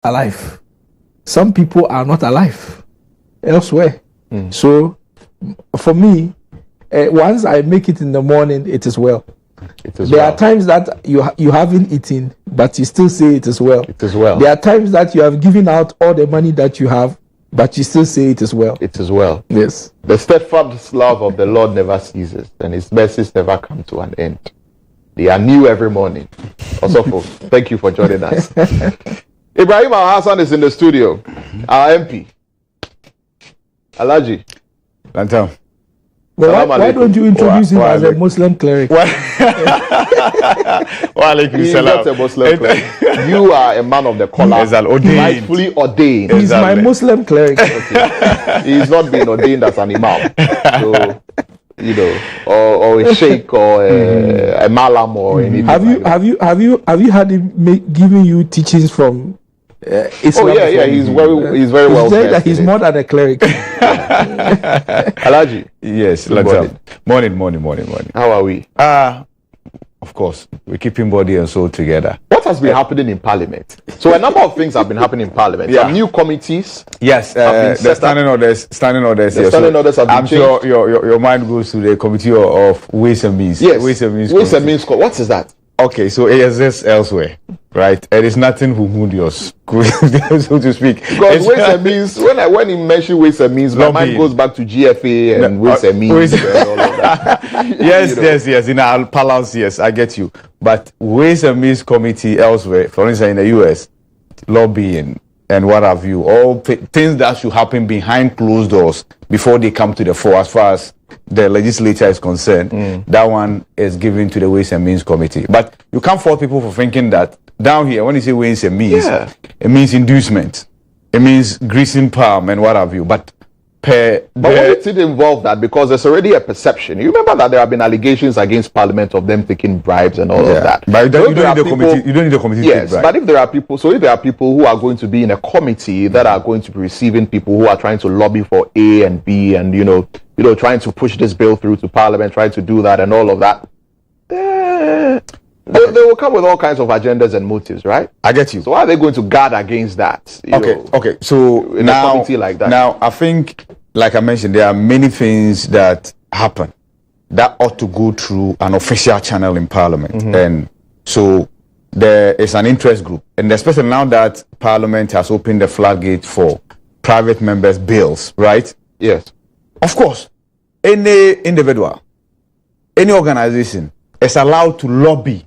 alive. Some people are not alive elsewhere. So for me, once I make it in the morning, it is well. There are times that you haven't eaten, but you still say it is well. It is well. There are times that you have given out all the money that you have, but you still say it is well. It is well. Yes. The steadfast love of the Lord never ceases, and his mercies never come to an end. They are new every morning. Also, thank you for joining us. Ibrahim Al-Hassan is in the studio. Our MP. Alaji. Lantam. Well, why don't you introduce him as a Muslim cleric? He's not a Muslim cleric. You are a man of the collar. Rightfully ordained. He's my Muslim cleric. Okay. He's not been ordained as an imam. So, you know, or a sheikh or a malam or anything. Have you had him giving you teachings from Islam? Oh yeah, he's very well. That he's more than a cleric. Alaji. Yes, morning. How are we? Of course, we're keeping body and soul together. What has been happening in Parliament? So a number of things have been happening in Parliament. Some new committees. Yes, the standing orders. Standing orders have been I'm changed. Sure your mind goes to the Committee of Ways and Means. Yes, Ways and Means. What is that? Okay, so it exists elsewhere, right? It is nothing humongous, so to speak. Because Ways and Means, when he mentioned Ways and Means, my mind goes back to GFA and Ways and Means and all of that. Yes. In our palace, yes, I get you. But Ways and Means Committee elsewhere, for instance, in the US, lobbying and what have you, all things that should happen behind closed doors before they come to the fore, as far as the legislature is concerned, that one is given to the Ways and Means Committee. But you can't fault people for thinking that down here, when you say Ways and Means, it means inducement, it means greasing palm and what have you. But won't it involve that? Because there's already a perception. You remember that there have been allegations against Parliament of them taking bribes and all of that. But you don't need the committee. Yes, but if there are people who are going to be in a committee that are going to be receiving people who are trying to lobby for A and B and you know trying to push this bill through to Parliament, trying to do that and all of that, they will come with all kinds of agendas and motives, right? I get you. So why are they going to guard against that? Okay. So in a committee like that. Now, I think, like I mentioned, there are many things that happen that ought to go through an official channel in Parliament. And so there is an interest group. And especially now that Parliament has opened the floodgate for private members' bills, right? Yes. Of course, any individual, any organization is allowed to lobby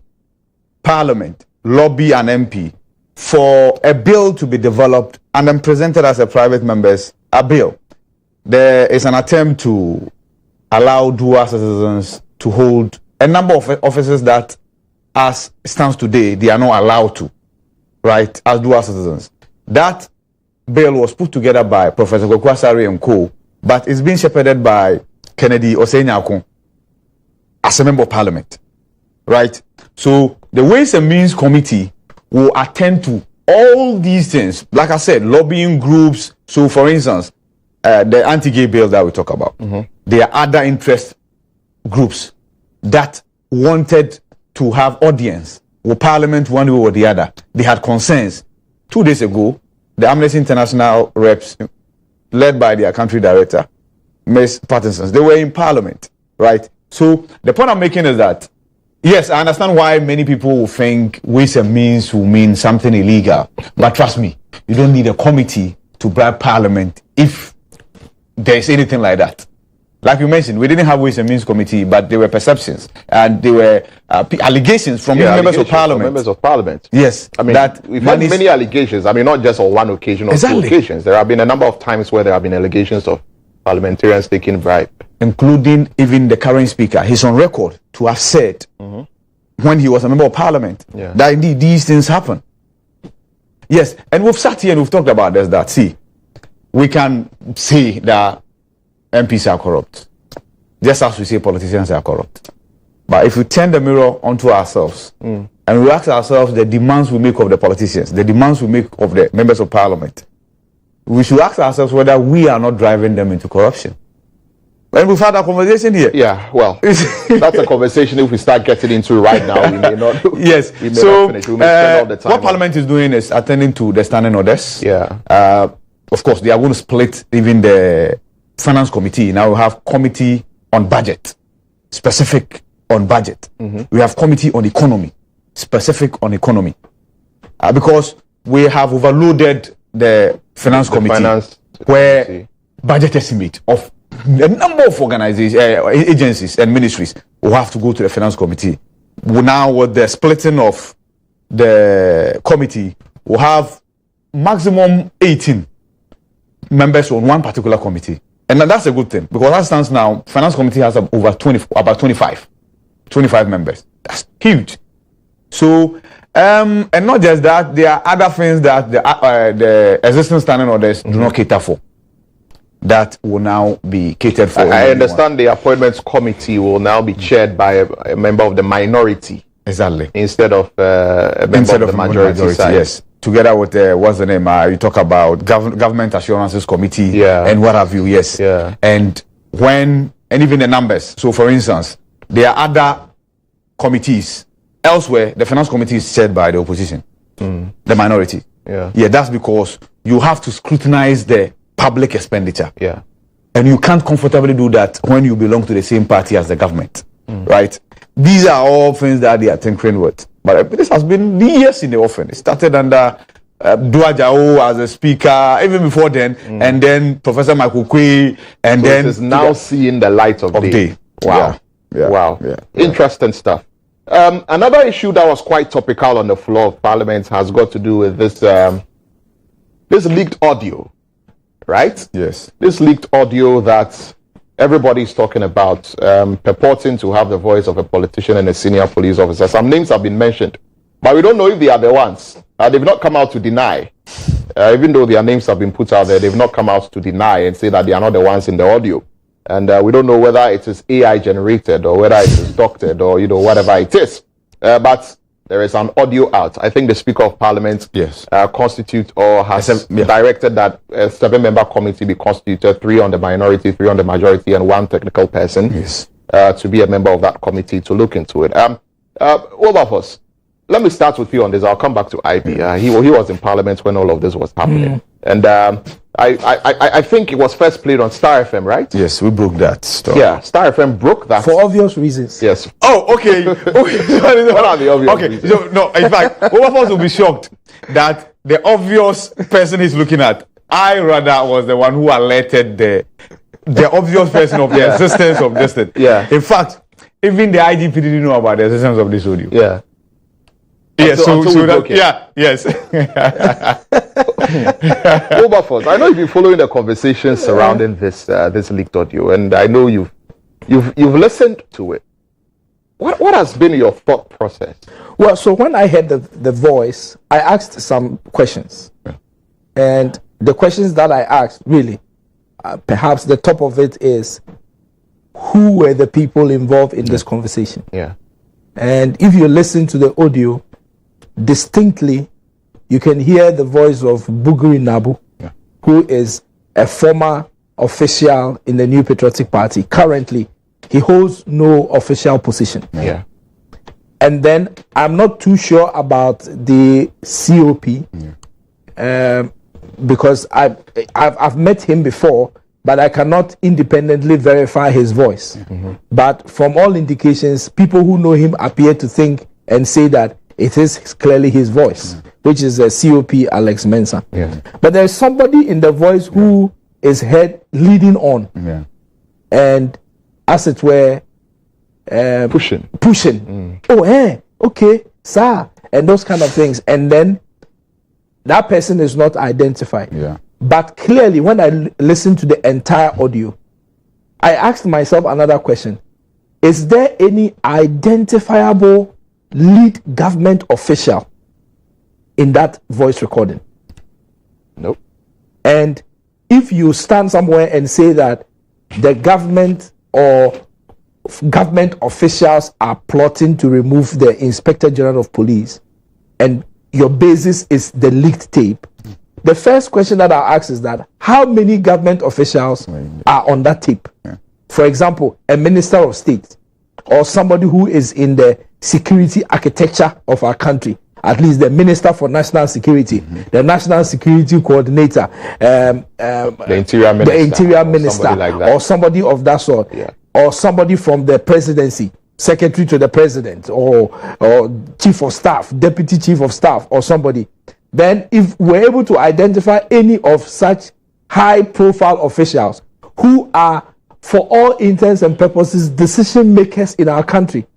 Parliament, lobby an MP for a bill to be developed and then presented as a private member's bill. There is an attempt to allow dual citizens to hold a number of offices that, as stands today, they are not allowed to, right, as dual citizens. That bill was put together by Professor Kwakwasari and co., but it's being shepherded by Kennedy Osenyako as a member of Parliament, right? So the Ways and Means Committee will attend to all these things. Like I said, lobbying groups. So, for instance, the anti-gay bill that we talk about, there are other interest groups that wanted to have audience with Parliament one way or the other. They had concerns. 2 days ago, the Amnesty International reps, led by their country director, Ms. Pattinson, they were in Parliament, right? So the point I'm making is that, yes, I understand why many people will think Ways and Means will mean something illegal. But trust me, you don't need a committee to bribe Parliament if there's anything like that. Like you mentioned, we didn't have Ways and Means Committee, but there were perceptions and there were allegations from members of Parliament. Members of Parliament. Yes. I mean, we've had many allegations. I mean, not just on one occasion or 2 occasions. There have been a number of times where there have been allegations of parliamentarians taking bribe. Including even the current speaker. He's on record to have said when he was a member of Parliament that indeed these things happen. Yes, and we've sat here and we've talked about this, that, see, we can say that MPs are corrupt, just as we say politicians are corrupt. But if we turn the mirror onto ourselves and we ask ourselves the demands we make of the politicians, the demands we make of the members of Parliament, we should ask ourselves whether we are not driving them into corruption. And we've had a conversation here. Yeah, well, that's a conversation if we start getting into right now. We may not. Yes. We may not finish. We may spend all the time. What Parliament is doing is attending to the standing orders. Yeah. Of course, they are going to split even the finance committee. Now we have committee on budget, specific on budget. We have committee on economy, specific on economy. Because we have overloaded the finance committee, where budget estimate of a number of organizations, agencies and ministries will have to go to the finance committee. Now with the splitting of the committee, we'll have maximum 18 members on one particular committee. And that's a good thing, because as it stands now, finance committee has about 25 members. That's huge. So, and not just that, there are other things that the existing standing orders do not cater for, that will now be catered for. I understand the appointments committee will now be chaired by a member of the minority. Exactly. Instead of a member of the majority side. Yes. Together with, what's the name? You talk about government assurances committee and what have you. Yes. Yeah. And even the numbers. So, for instance, there are other committees. Elsewhere, the finance committee is chaired by the opposition, the minority. Yeah, that's because you have to scrutinize the public expenditure. Yeah. And you can't comfortably do that when you belong to the same party as the government, right? These are all things that they are tinkering with. But this has been years in the offing. It started under Duajao as a speaker, even before then, and then Professor Michael Kwe, and so then it is now seeing the light of day. Wow. Wow. Interesting stuff. Another issue that was quite topical on the floor of Parliament has got to do with this leaked audio, right? Yes. This leaked audio that everybody's talking about, purporting to have the voice of a politician and a senior police officer. Some names have been mentioned, but we don't know if they are the ones. They've not come out to deny. Even though their names have been put out there, they've not come out to deny and say that they are not the ones in the audio. And we don't know whether it is AI generated or whether it is doctored or, whatever it is. But there is an audio out. I think the Speaker of Parliament constitute or has directed that a 7-member committee be constituted, 3 on the minority, 3 on the majority, and 1 technical person to be a member of that committee to look into it. Wilberforce, let me start with you on this. I'll come back to IB. He was in Parliament when all of this was happening. And I think it was first played on Star FM, right? Yes, we broke that story. Yeah, Star FM broke that. For obvious reasons. Yes. Oh, okay. What are the obvious reasons? So, no, in fact, both of us will be shocked that the obvious person he's looking at, I rather was the one who alerted the obvious person of the existence of this thing. Yeah. In fact, even the IGP didn't know about the existence of this audio. Yeah. Yes, yes. Wilberforce, I know you've been following the conversation surrounding this leaked audio, and I know you've listened to it. What has been your thought process? Well, so when I heard the voice, I asked some questions, and the questions that I asked, really, perhaps the top of it is, who were the people involved in this conversation? Yeah. And if you listen to the audio distinctly, you can hear the voice of Buguri Nabu, who is a former official in the New Patriotic Party. Currently, he holds no official position. Yeah. And then I'm not too sure about the COP, because I've met him before, but I cannot independently verify his voice. But from all indications, people who know him appear to think and say that it is clearly his voice, which is a COP Alex Mensah. But there's somebody in the voice who is heard leading on, and as it were, pushing. Okay, sir, and those kind of things. And then that person is not identified. But clearly, when I listened to the entire audio, I asked myself another question. Is there any identifiable lead government official in that voice recording? Nope. And if you stand somewhere and say that the government or government officials are plotting to remove the Inspector General of Police, and your basis is the leaked tape, the first question that I'll ask is that how many government officials are on that tape? for example, a minister of state or somebody who is in the security architecture of our country, at least the Minister for National Security, the National Security Coordinator, the Interior Minister, somebody like that, or somebody of that sort, or somebody from the presidency, Secretary to the President, or Chief of Staff, Deputy Chief of Staff, or somebody. Then if we're able to identify any of such high-profile officials who are, for all intents and purposes, decision makers in our country,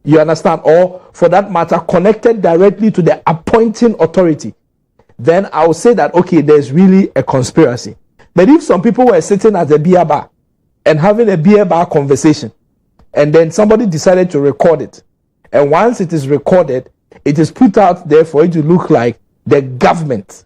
you understand, or for that matter, connected directly to the appointing authority, then I will say that, okay, there's really a conspiracy. But if some people were sitting at a beer bar and having a beer bar conversation, and then somebody decided to record it, and once it is recorded, it is put out there for it to look like the government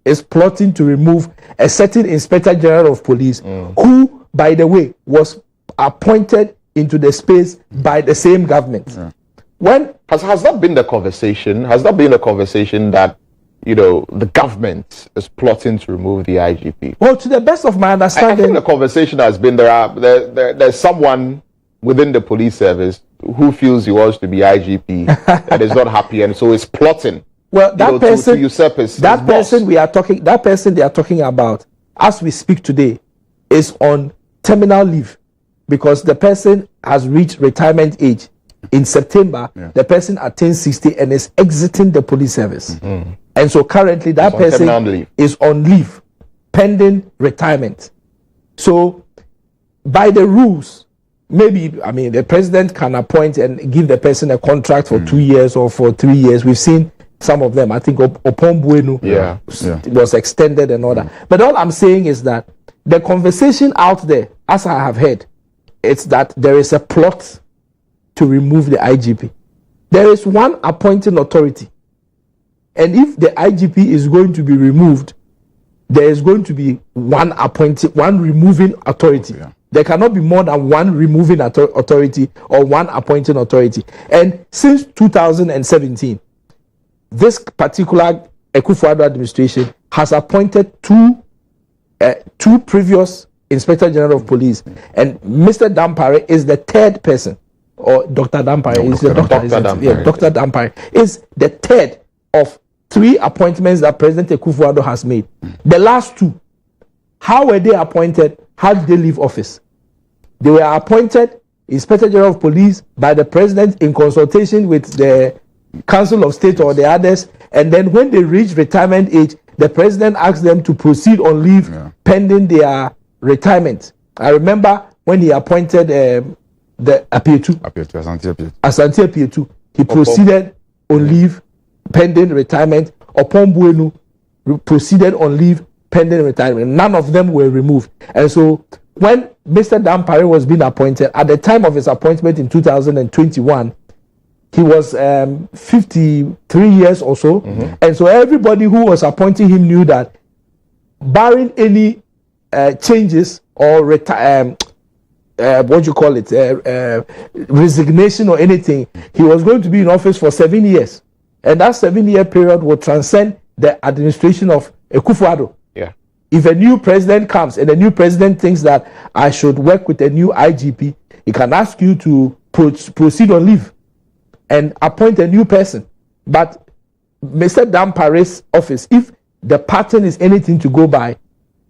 is plotting to remove a certain Inspector General of Police, who, by the way, was appointed into the space by the same government. When has that been the conversation? Has that been the conversation that, you know, the government is plotting to remove the IGP? Well, to the best of my understanding, I think the conversation has been there's someone within the police service who feels he wants to be IGP that is not happy, and so is plotting. Well, that person, to usurp his that person boss. that person they are talking about, as we speak today, is on terminal leave, because the person has reached retirement age. In September, the person attains 60 and is exiting the police service. And so currently that person is on leave, pending retirement. So by the rules, maybe, I mean, the president can appoint and give the person a contract for 2 years or for 3 years. We've seen some of them. I think Opon Buenu was extended and all that. But all I'm saying is that the conversation out there, as I have heard, it's that there is a plot to remove the IGP. There is one appointing authority. And if the IGP is going to be removed, there is going to be one removing authority. There cannot be more than one removing authority or one appointing authority. And since 2017, this particular Akufo-Addo administration has appointed two previous Inspector General of Police, and Mr. Dampare is the third person, or Dr. Dampare is the doctor. Dr. Dampare is the third of 3 appointments that President Akufo-Addo has made. The last 2, how were they appointed? How did they leave office? They were appointed Inspector General of Police by the President in consultation with the Council of State or the others, and then when they reach retirement age, the President asked them to proceed on leave pending their retirement. I remember when he appointed the Apietu, Asante Apietu, he proceeded on leave pending retirement. Opon Buenu proceeded on leave pending retirement. None of them were removed. And so when Mr. Dampare was being appointed, at the time of his appointment in 2021, he was 53 years or so. And so everybody who was appointing him knew that, barring any changes or resignation or anything, he was going to be in office for 7 years. And that 7-year period will transcend the administration of Akufo-Addo. If a new president comes and the new president thinks that I should work with a new IGP, he can ask you to proceed on leave and appoint a new person. But Mr. Dampare's office, if the pattern is anything to go by,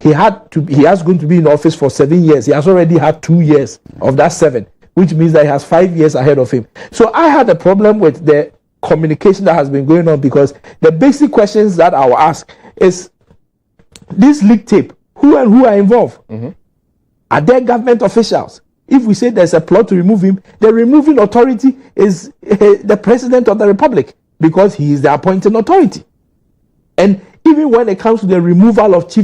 he has going to be in office for 7 years. He has already had 2 years of that 7, which means that he has 5 years ahead of him. So I had a problem with the communication that has been going on, because the basic questions that I will ask is, this leak tape, who are involved? Are there government officials? If we say there's a plot to remove him, the removing authority is the President of the Republic, because he is the appointing authority. And even when it comes to the removal of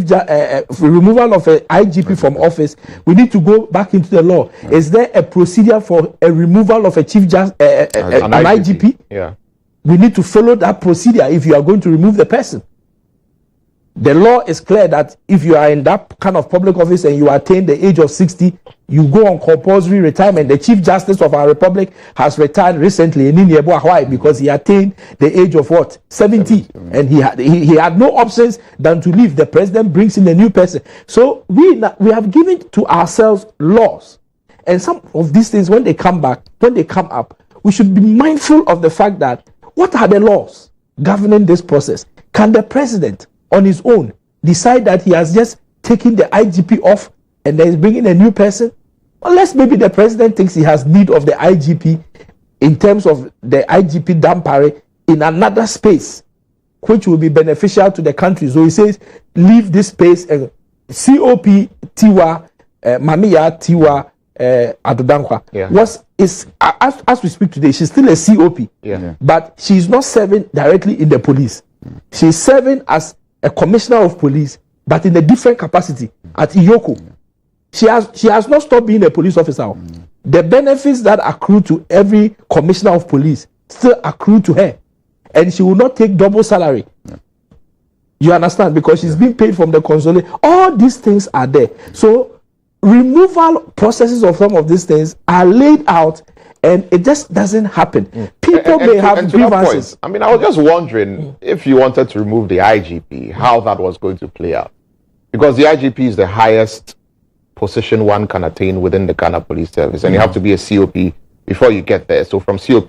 removal of an IGP from office, we need to go back into the law. Is there a procedure for a removal of an IGP? Yeah. We need to follow that procedure if you are going to remove the person. The law is clear that if you are in that kind of public office and you attain the age of 60, you go on compulsory retirement. The Chief Justice of our Republic has retired recently in Hawaii because he attained the age of what? 70. And he had no options than to leave. The president brings in a new person. So we have given to ourselves laws. And some of these things, when they come up, we should be mindful of the fact that what are the laws governing this process? Can the president on his own decide that he has just taken the IGP off and then is bringing a new person? Unless maybe the president thinks he has need of the IGP in terms of the IGP Dampare in another space, which will be beneficial to the country. So he says, leave this space and COP Tiwa, Mamiya Tiwa Adodankwa. As we speak today, she's still a COP, but she's not serving directly in the police. She's serving as a commissioner of police, but in a different capacity at Iyoko. She has not stopped being a police officer. The benefits that accrue to every commissioner of police still accrue to her, and she will not take double salary. You understand? Because she's being paid from the consulate. All these things are there. So removal processes of some of these things are laid out, and it just doesn't happen. People may have grievances. I mean, I was just wondering if you wanted to remove the IGP, how that was going to play out. Because the IGP is the highest position one can attain within the Ghana Police Service, and you have to be a COP before you get there. So from COP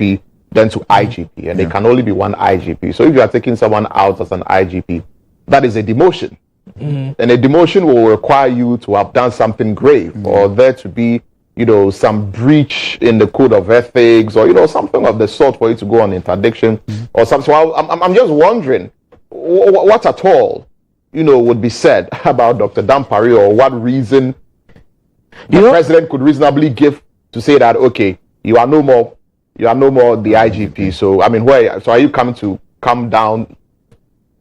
then to IGP, and there can only be one IGP. So if you are taking someone out as an IGP, that is a demotion. And a demotion will require you to have done something grave, or there to be, some breach in the code of ethics, or, something of the sort for you to go on interdiction or something. So I'm just wondering what at all, would be said about Dr. Dampare, or what reason the president could reasonably give to say that, okay, you are no more the IGP. So, I mean, so are you coming to come down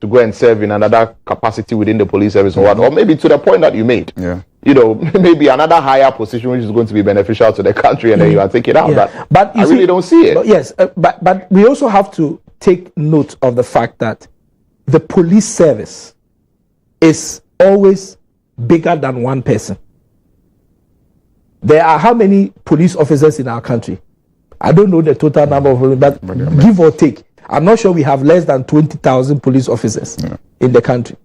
to go and serve in another capacity within the police service, or what? Or maybe to the point that you made, maybe another higher position which is going to be beneficial to the country, and then you are taking it out. But I really don't see it. Yes, but we also have to take note of the fact that the police service is always bigger than one person. There are how many police officers in our country? I don't know the total number of police, but give or take, I'm not sure we have less than 20,000 police officers in the country.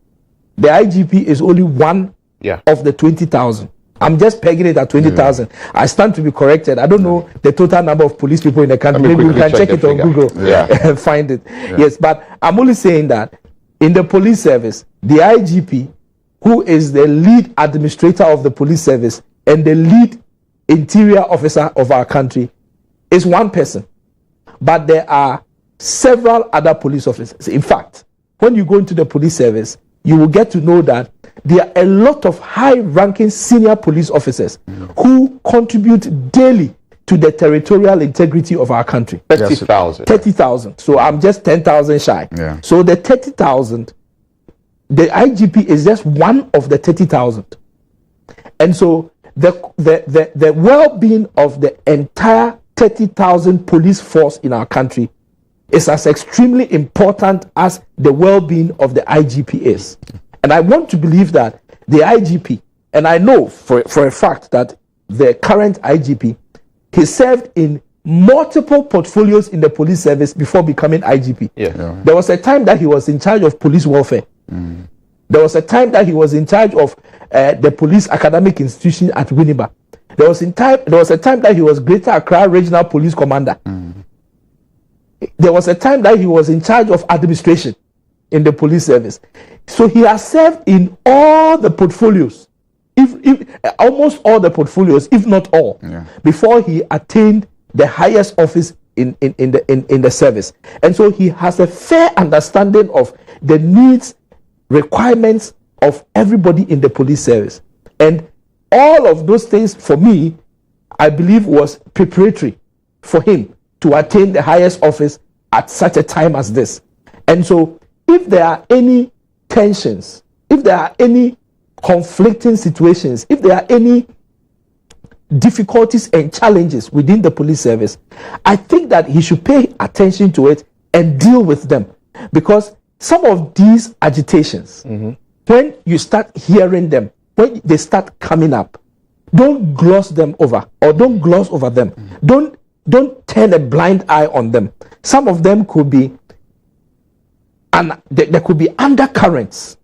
The IGP is only one of the 20,000. I'm just pegging it at 20,000. I stand to be corrected. I don't know the total number of police people in the country. Maybe we can check it on Google and find it. Yes, but I'm only saying that in the police service, the IGP, who is the lead administrator of the police service and the lead interior officer of our country, is one person. But there are several other police officers. In fact, when you go into the police service, you will get to know that there are a lot of high-ranking senior police officers who contribute daily to the territorial integrity of our country. 30,000. 30,000. So I'm just 10,000 shy. So the 30,000, the IGP is just one of the 30,000. And so the well-being of the entire 30,000 police force in our country is as extremely important as the well-being of the IGP is. And I want to believe that the IGP, and I know for a fact that the current IGP, he served in multiple portfolios in the police service before becoming IGP. There was a time that he was in charge of police welfare. There was a time that he was in charge of the police academic institution at Winneba. There was a time that he was Greater Accra Regional Police Commander. There was a time that he was in charge of administration in the police service. So he has served in all the portfolios, if almost all the portfolios, if not all, before he attained the highest office in the service. And so he has a fair understanding of the needs, requirements of everybody in the police service. And all of those things, for me, I believe was preparatory for him to attain the highest office at such a time as this. And so if there are any tensions, if there are any conflicting situations, if there are any difficulties and challenges within the police service, I think that he should pay attention to it and deal with them. Because some of these agitations when you start hearing them, when they start coming up, don't gloss them over, or don't gloss over them. Don't turn a blind eye on them. Some of them could be, and there could be undercurrents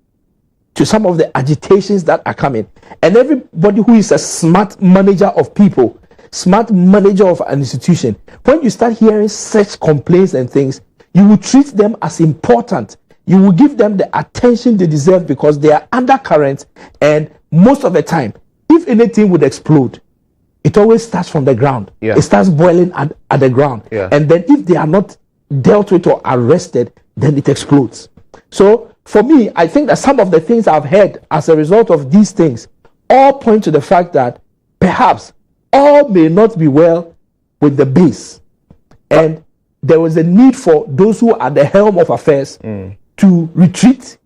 to some of the agitations that are coming. And everybody who is a smart manager of people, smart manager of an institution, when you start hearing such complaints and things, you will treat them as important. You will give them the attention they deserve, because they are undercurrents, and most of the time, if anything would explode, it always starts from the ground. Yeah. It starts boiling at the ground. Yeah. And then if they are not dealt with or arrested, then it explodes. So for me, I think that some of the things I've heard as a result of these things all point to the fact that perhaps all may not be well with the base. And there was a need for those who are the helm of affairs to retreat,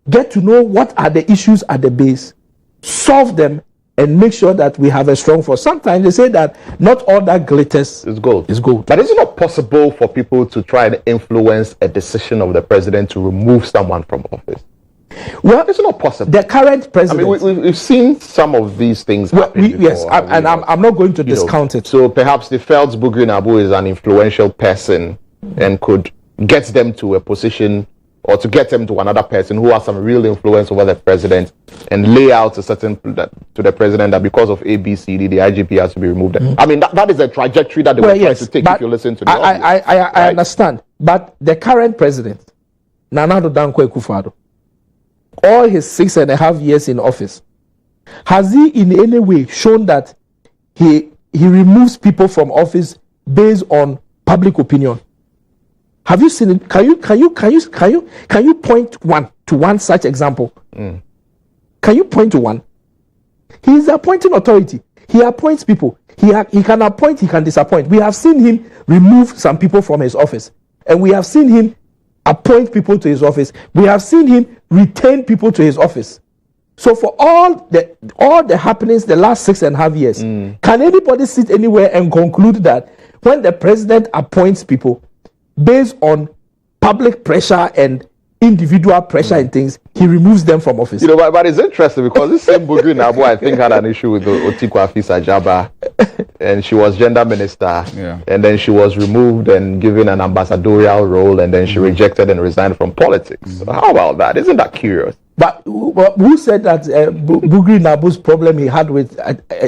get to know what are the issues at the base, solve them, and make sure that we have a strong force. Sometimes they say that not all that glitters is gold. Is gold. But is it not possible for people to try and influence a decision of the president to remove someone from office? Well, it's not possible. The current president. I mean, we've seen some of these things happen before. Yes, and I'm not going to discount it. So perhaps they felt Bugri Nabu is an influential person and could get them to a position, or to get them to another person who has some real influence over the president, and lay out a certain to the president that because of ABCD, the IGP has to be removed. I mean, that is a trajectory that they were trying to take, if you listen to the I understand. But the current president, Nana Addo Dankwa Akufo-Addo, all his 6.5 years in office, has he in any way shown that he removes people from office based on public opinion? Have you seen it? Can you point to one such example? Can you point to one? He is the appointing authority. He appoints people. He can appoint, he can disappoint. We have seen him remove some people from his office, and we have seen him appoint people to his office. We have seen him retain people to his office. So for all the happenings the last 6.5 years, can anybody sit anywhere and conclude that when the president appoints people based on public pressure and individual pressure and things, he removes them from office? You know, but it's interesting because this same Bugri Nabu, I think, had an issue with Otikwa Afisa-Jaba, and she was gender minister, and then she was removed and given an ambassadorial role, and then she rejected and resigned from politics. So how about that? Isn't that curious? But who said that Bugri Nabu's problem he had with?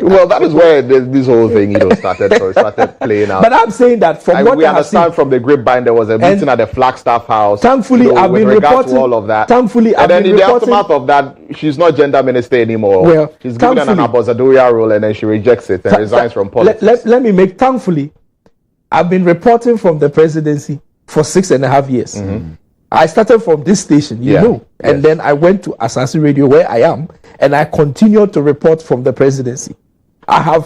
Well, that is where this whole thing, started playing out. But I'm saying that from what we understand from the grapevine, there was a meeting at the Flagstaff House. Thankfully, I've been reporting all of that. Thankfully, and then in the aftermath of that, she's not gender minister anymore. Well, she's given an ambassadorial role, and then she rejects it and resigns from politics. Let me make. Thankfully, I've been reporting from the presidency for 6.5 years. I started from this station, you know, and then I went to Asasi Radio, where I am, and I continued to report from the presidency. I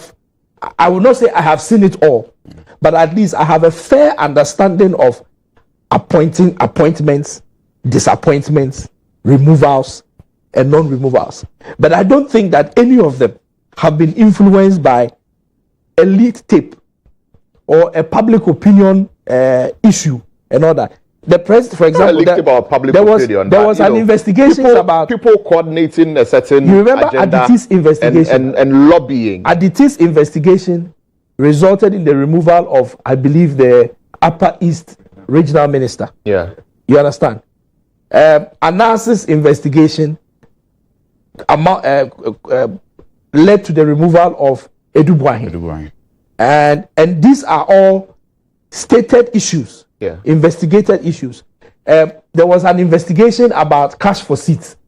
will not say I have seen it all, but at least I have a fair understanding of appointments, disappointments, removals, and non-removals. But I don't think that any of them have been influenced by a lead tape or a public opinion issue and all that. The president, for example, there was an investigation about people coordinating a certain you remember agenda Aditi's investigation and lobbying. Aditi's investigation resulted in the removal of, I believe, the Upper East regional minister. Yeah, you understand. Anas's investigation led to the removal of Edu Boahen. And these are all stated issues. Investigated issues. There was an investigation about cash for seats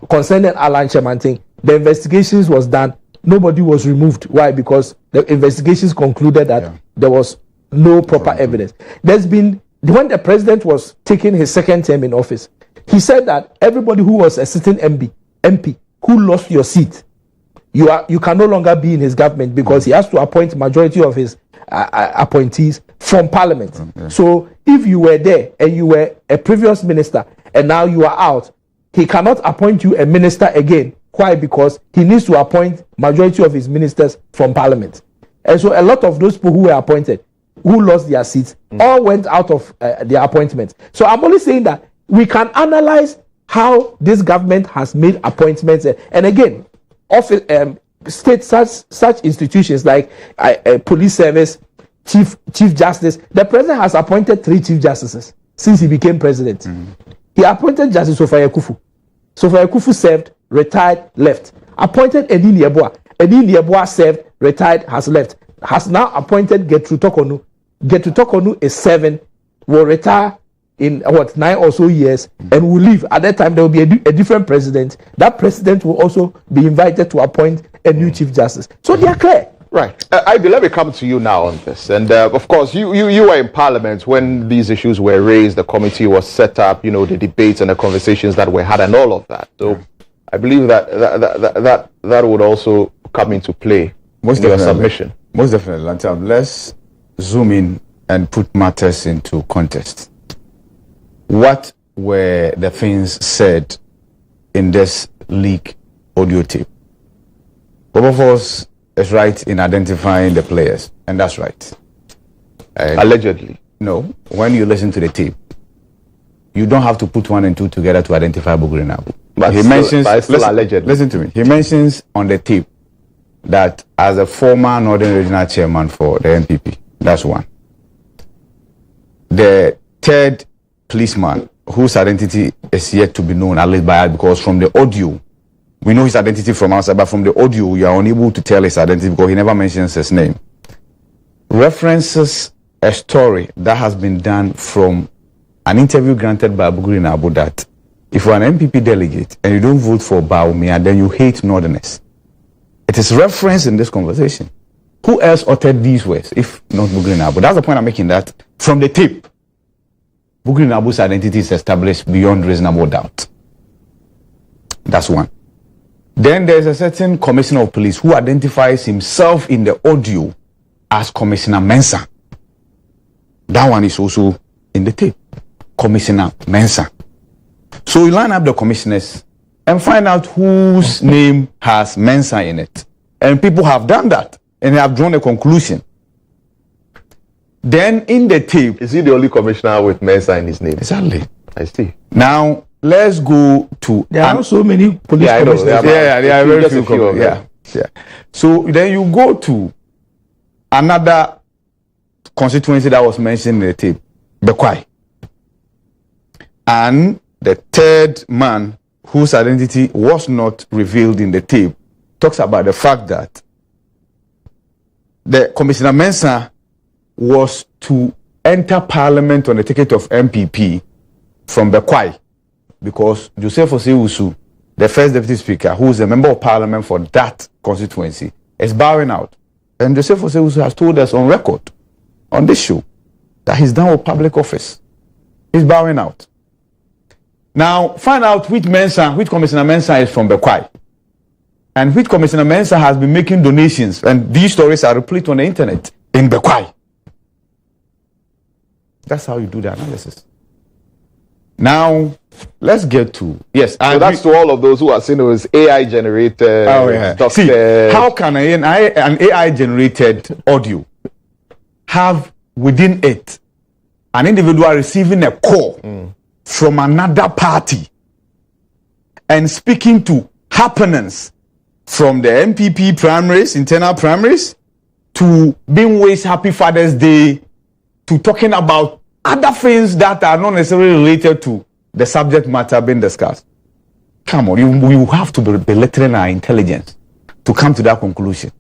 concerning Alan Chemanting. The investigations was done. Nobody was removed. Why? Because the investigations concluded that there was no proper evidence. There's been, when the president was taking his second term in office, he said that everybody who was a sitting MP who lost your seat, you can no longer be in his government, because he has to appoint majority of his appointees from parliament. So if you were there and you were a previous minister and now you are out, he cannot appoint you a minister again. Why? Because he needs to appoint majority of his ministers from parliament. And so a lot of those people who were appointed, who lost their seats, all went out of their appointments. So I'm only saying that we can analyze how this government has made appointments. And again, office, state such institutions like police service, chief justice. The president has appointed 3 chief justices since he became president. He appointed Justice Sofia Kufu. Sofia Kufu served, retired, left. Appointed Edin Yeboah. Edin Yeboah served, retired, has left. Has now appointed Gertrude Tokonu. Gertrude Tokonu is 7, will retire in 9 or so years, and will leave. At that time, there will be a different president. That president will also be invited to appoint a new chief justice. So they are clear. Right. Ibe, let me come to you now on this. And of course, you were in Parliament when these issues were raised, the committee was set up, the debates and the conversations that were had and all of that. So I believe that would also come into play in your submission. Most definitely. Let's zoom in and put matters into context. What were the things said in this leak audio tape? Both of us is right in identifying the players, and that's right. Allegedly. No, when you listen to the tape, you don't have to put 1 and 2 together to identify Buguri Nabu. But he mentions, allegedly. Listen to me. He mentions on the tape that as a former Northern Regional Chairman for the NPP, that's one. The third policeman, whose identity is yet to be known, at least by us, because from the audio, we know his identity from outside, but from the audio, we are unable to tell his identity because he never mentions his name. References a story that has been done from an interview granted by Buguri Nabu that if you're an MPP delegate and you don't vote for Bawumia, then you hate Northerners. It is referenced in this conversation. Who else uttered these words if not Buguri Nabu? That's the point I'm making, that from the tape, Buguri Nabu's identity is established beyond reasonable doubt. That's one. Then there's a certain commissioner of police who identifies himself in the audio as Commissioner Mensah. That one is also in the tape. Commissioner Mensah. So you line up the commissioners and find out whose name has Mensah in it. And people have done that and have drawn a conclusion. Then in the tape... Is he the only commissioner with Mensah in his name? Exactly. I see. Now, let's go to... There are so many police commissioners. There are very few commissioners. Yeah. So then you go to another constituency that was mentioned in the tape, Bekwai. And the third man, whose identity was not revealed in the tape, talks about the fact that the Commissioner Mensah was to enter Parliament on the ticket of MPP from Bekwai, because Joseph Osei-Usu, the first deputy speaker, who is a member of Parliament for that constituency, is bowing out. And Joseph Osei-Usu has told us on record, on this show, that he's done with public office. He's bowing out. Now, find out which Commissioner Mensah is from Bekwai, and which Commissioner Mensah has been making donations, and these stories are replete on the internet, in Bekwai. That's how you do the analysis. Now, let's get to... Yes. So that's to all of those who are saying it was AI generated. Oh, yeah. See, how can an AI generated audio have within it an individual receiving a call from another party and speaking to happenings from the MPP primaries, internal primaries, to being wished Happy Father's Day, to talking about other things that are not necessarily related to the subject matter being discussed? Come on, you have to be belittling our intelligence to come to that conclusion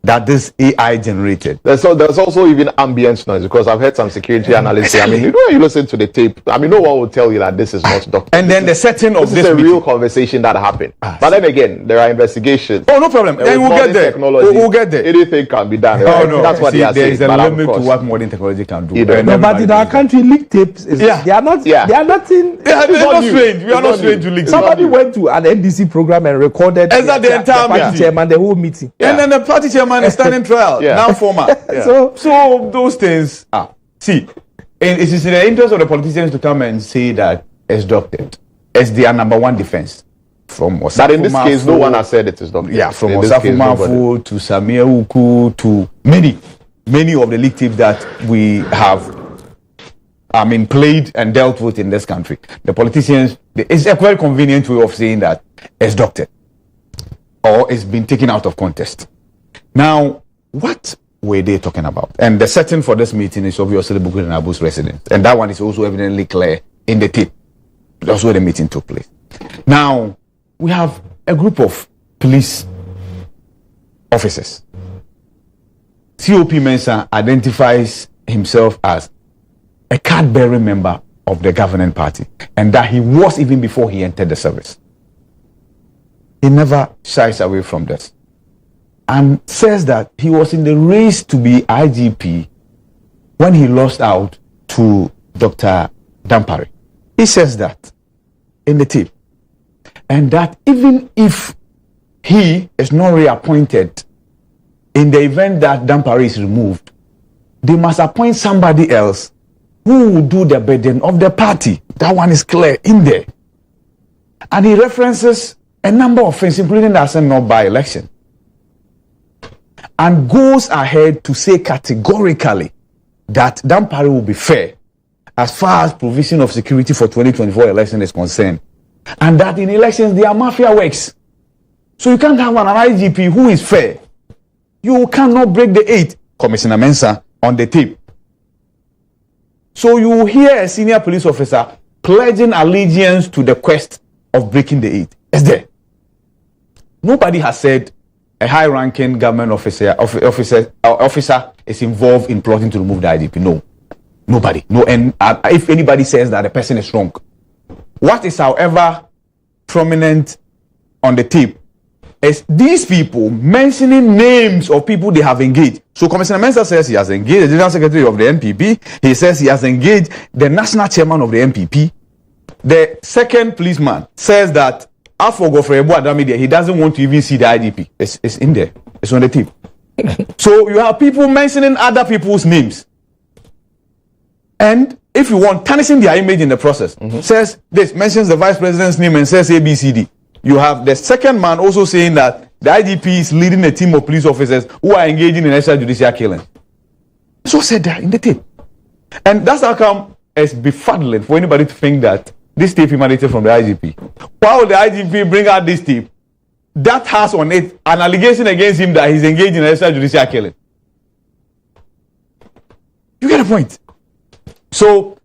that this AI generated. There's also even ambient noise, because I've heard some security analysts say, when you listen to the tape, no one will tell you that this is not documented. And then the setting of this is a real conversation that happened. But then again, there are investigations. Oh, no problem. Then we'll get there. We'll get there. Anything can be done. Right? No. That's what they are saying. There is a limit to what modern technology can do. No, but in our country, leak tapes, they are not strange. We are not strange to leak. Somebody went to an NBC program and recorded the entire party chairman, the whole meeting. And then the party chairman is standing trial, now former. So those things see, and it is in the interest of the politicians to come and say that it's doctored. It's their number one defense. From Osafu but in this case, no one has said it is doctored. Yeah, from Osafu Mafu to Samia Uku to many of the leak tapes that we have played and dealt with in this country. The politicians, it's a very convenient way of saying that it's doctored or it's been taken out of context. Now, what were they talking about? And the setting for this meeting is obviously Bukuri and Abu's residence. And that one is also evidently clear in the tape. That's where the meeting took place. Now, we have a group of police officers. COP Mensah identifies himself as a card-bearing member of the governing party, and that he was even before he entered the service. He never shies away from this and says that he was in the race to be IGP when he lost out to Dr. Dampare. He says that in the tape, and that even if he is not reappointed in the event that Dampare is removed, they must appoint somebody else who will do the burden of the party. That one is clear in there. And he references a number of things, including the Assembly by-election, and goes ahead to say categorically that Dampare will be fair as far as provision of security for 2024 election is concerned, and that in elections their mafia works. So you can't have an IGP who is fair. You cannot break the 8. Commissioner Mensah on the tape. So you will hear a senior police officer pledging allegiance to the quest of breaking the 8. It's there. Nobody has said a high-ranking government officer is involved in plotting to remove the IGP. No. Nobody. No. And if anybody says that, the person is wrong. What is, however, prominent on the tape is these people mentioning names of people they have engaged. So Commissioner Mensah says he has engaged the General Secretary of the NPP. He says he has engaged the National Chairman of the NPP. The second policeman says that he doesn't want to even see the IGP. It's in there. It's on the tape. So you have people mentioning other people's names. And if you want, tarnishing their image in the process. Says this, mentions the Vice President's name and says ABCD. You have the second man also saying that the IGP is leading a team of police officers who are engaging in extrajudicial killing. So said that in the tape. And that's how come it's befuddling for anybody to think that this tape emanated from the IGP. Why would the IGP bring out this tape that has on it an allegation against him that he's engaged in extrajudicial killing? You get the point? So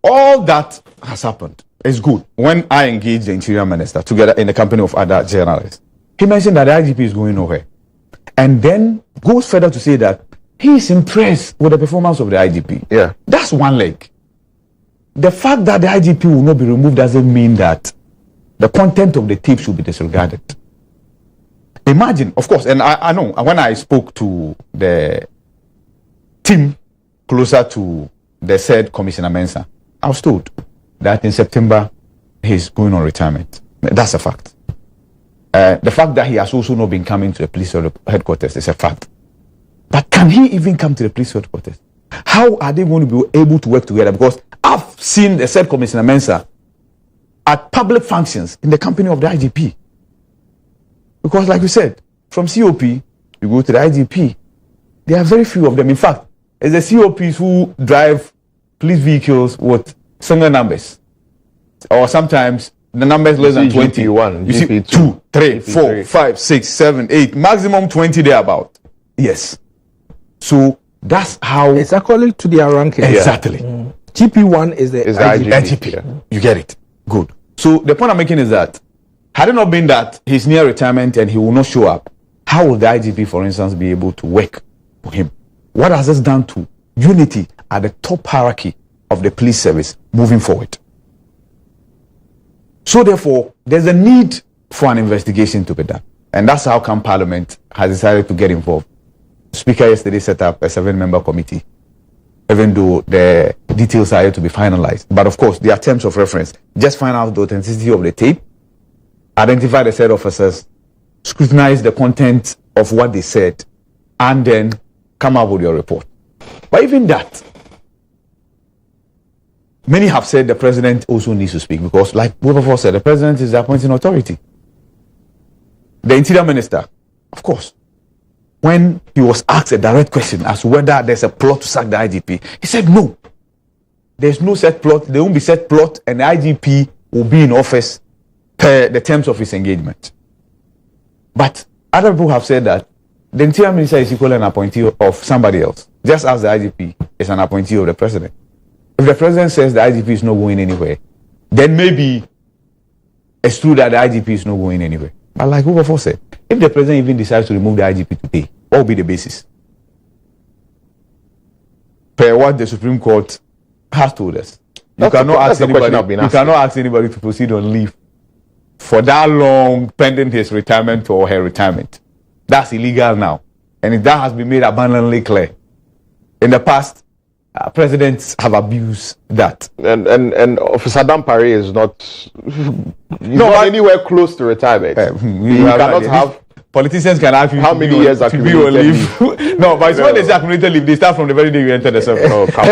all that has happened. It's good. When I engaged the Interior Minister together in the company of other journalists, he mentioned that the IGP is going nowhere. And then goes further to say that he is impressed with the performance of the IGP. Yeah. That's one leg. The fact that the IGP will not be removed doesn't mean that the content of the tape should be disregarded. Imagine, of course, and I know when I spoke to the team closer to the said Commissioner Mensah, I was told that in September he's going on retirement. That's a fact. The fact that he has also not been coming to the police headquarters is a fact. But can he even come to the police headquarters? How are they going to be able to work together? Because I've seen the said Commissioner Mensah at public functions in the company of the IGP. Because like you said, from COP, you go to the IGP. There are very few of them. In fact, it's the COPs who drive police vehicles with single numbers, or sometimes the numbers less than 20. GP1, you see 2, 3, 4, 5, 6, 7, 8, maximum 20 thereabout. Yes. So that's how it's according to their ranking. Exactly. GP1 is the IGP. Yeah. You get it. Good. So the point I'm making is that had it not been that he's near retirement and he will not show up, how will the IGP, for instance, be able to work for him? What has this done to unity at the top hierarchy of the police service moving forward? So therefore, there's a need for an investigation to be done. And that's how come Parliament has decided to get involved. The Speaker yesterday set up a 7-member committee, even though the details are yet to be finalized. But of course, there are terms of reference. Just find out the authenticity of the tape, identify the said officers, scrutinize the content of what they said, and then come up with your report. But even that, many have said the president also needs to speak because, like both of us said, the president is the appointing authority. The Interior Minister, of course, when he was asked a direct question as to whether there's a plot to sack the IGP, he said no. there's no set plot, there won't be set plot, and the IGP will be in office per the terms of his engagement. But other people have said that the interior minister is equal an appointee of somebody else, just as the IGP is an appointee of the president. If the president says the IGP is not going anywhere, then maybe it's true that the IGP is not going anywhere. But like Wilberforce said, if the president even decides to remove the IGP today, what will be the basis? Per what the Supreme Court has told us. You cannot ask anybody to proceed on leave for that long pending his retirement or her retirement. That's illegal now. And that has been made abundantly clear. In the past, presidents have abused that. And Officer Dampare is not anywhere close to retirement. You cannot have. Politicians can ask you how many years to be on leave. No, but it's when they say accumulated leave, they start from the very day you enter the service. Oh, come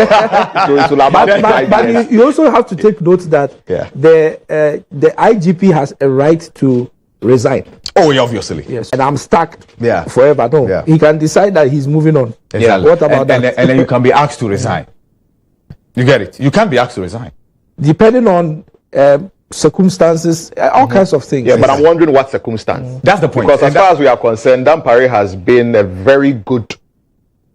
on. But you also have to take note that the IGP has a right to resign. Oh, yeah, obviously. Yes. And I'm stuck forever. No. He can decide that he's moving on. Exactly. What about that? And then you can be asked to resign. You get it? You can be asked to resign. Depending on circumstances, all kinds of things. Yeah, but I'm wondering what circumstance. That's the point. Because as far as we are concerned, Dampare has been a very good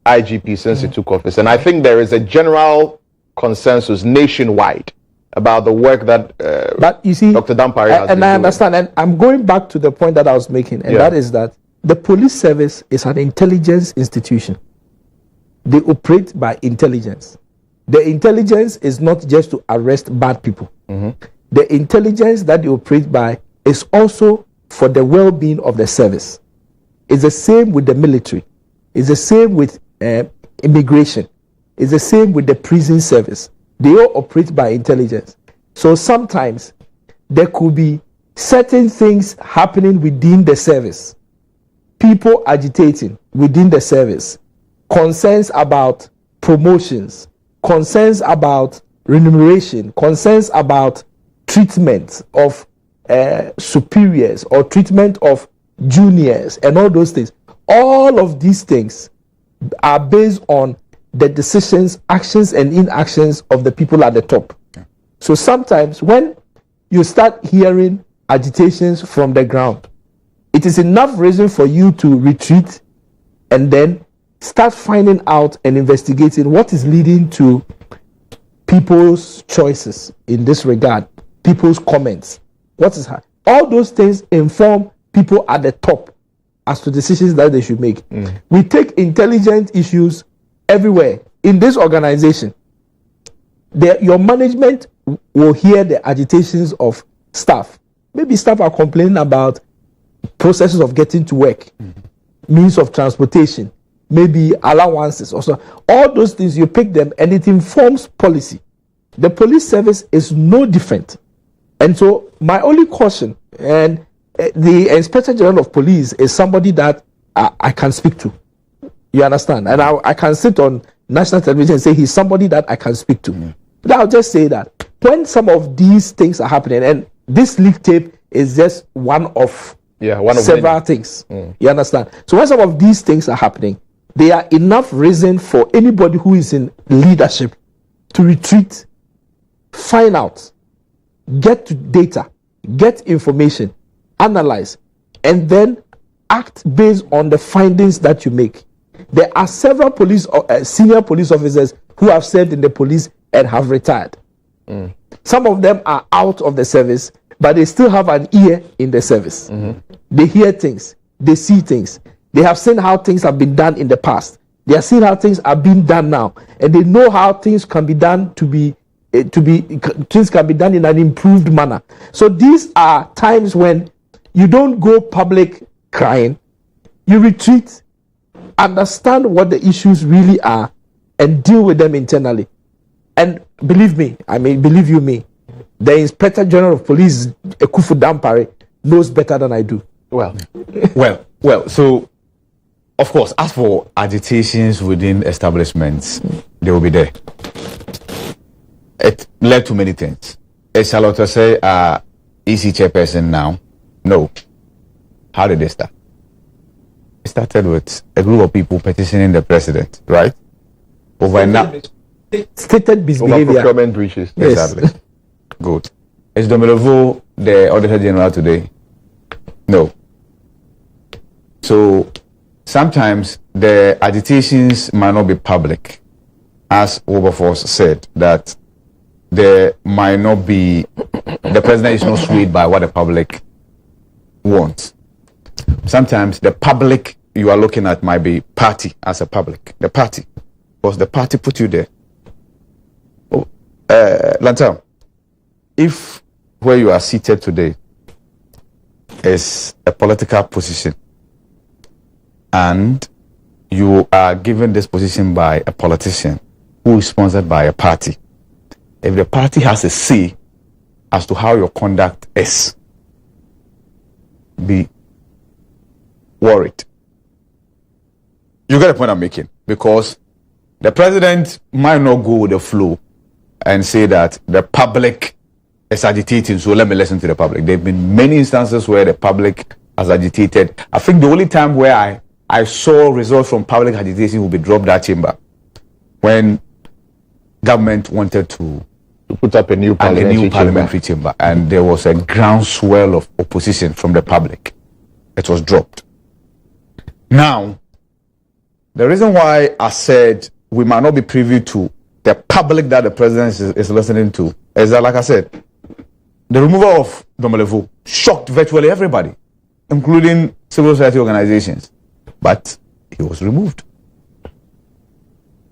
IGP since he took office. And I think there is a general consensus nationwide about the work that but you see, Dr. Dampare has and been I doing. understand, and I'm going back to the point that I was making, and that is that the police service is an intelligence institution. They operate by intelligence. The intelligence is not just to arrest bad people. The intelligence that they operate by is also for the well-being of the service. It's the same with the military. It's the same with immigration. It's the same with the prison service. They all operate by intelligence. So sometimes there could be certain things happening within the service. People agitating within the service. Concerns about promotions. Concerns about remuneration. Concerns about treatment of superiors or treatment of juniors and all those things. All of these things are based on the decisions, actions and inactions of the people at the top. So sometimes when you start hearing agitations from the ground, it is enough reason for you to retreat and then start finding out and investigating what is leading to people's choices in this regard, people's comments. All those things inform people at the top as to decisions that they should make. We take intelligent issues everywhere. In this organization, your management will hear the agitations of staff. Maybe staff are complaining about processes of getting to work, means of transportation, maybe allowances also. All those things, you pick them and it informs policy. The police service is no different. And so my only caution, and the Inspector General of Police is somebody that I can speak to. You understand? And I can sit on national television and say he's somebody that I can speak to. But I'll just say that when some of these things are happening, and this leak tape is just one of several things. You understand? So when some of these things are happening, there are enough reason for anybody who is in leadership to retreat, find out, get to data, get information, analyze, and then act based on the findings that you make. There are several senior police officers who have served in the police and have retired. Some of them are out of the service, but they still have an ear in the service. They hear things, they see things, they have seen how things have been done in the past. They have seen how things are being done now, and they know how things can be done things can be done in an improved manner. So these are times when you don't go public crying, you retreat, understand what the issues really are, and deal with them internally. And believe me, believe you me, the Inspector General of Police, Ekufu Dampare, knows better than I do. Well, so, of course, as for agitations within establishments, they will be there. It led to many things. Is Charlotte say EC chairperson now? No. How did they start? It started with a group of people petitioning the president, right? stated misbehavior. Procurement breaches. Yes. Exactly. Good. Is Domelevo the Auditor General today? No. So sometimes the agitations might not be public, as Wilberforce said, that there might not be, the president is not swayed by what the public wants. Sometimes the public you are looking at might be party as a public, the party, because the party put you there. Lantam, if where you are seated today is a political position and you are given this position by a politician who is sponsored by a party, if the party has a say as to how your conduct is, be worried. You get the point I'm making, because the president might not go with the flow and say that the public is agitating, so let me listen to the public. There have been many instances where the public has agitated. I think the only time where I saw results from public agitation will be drop that chamber, when government wanted to put up a new parliamentary chamber, and there was a groundswell of opposition from the public. It was dropped. Now, the reason why I said we might not be privy to the public that the president is listening to is that, like I said, the removal of Domelevo shocked virtually everybody, including civil society organizations. But he was removed.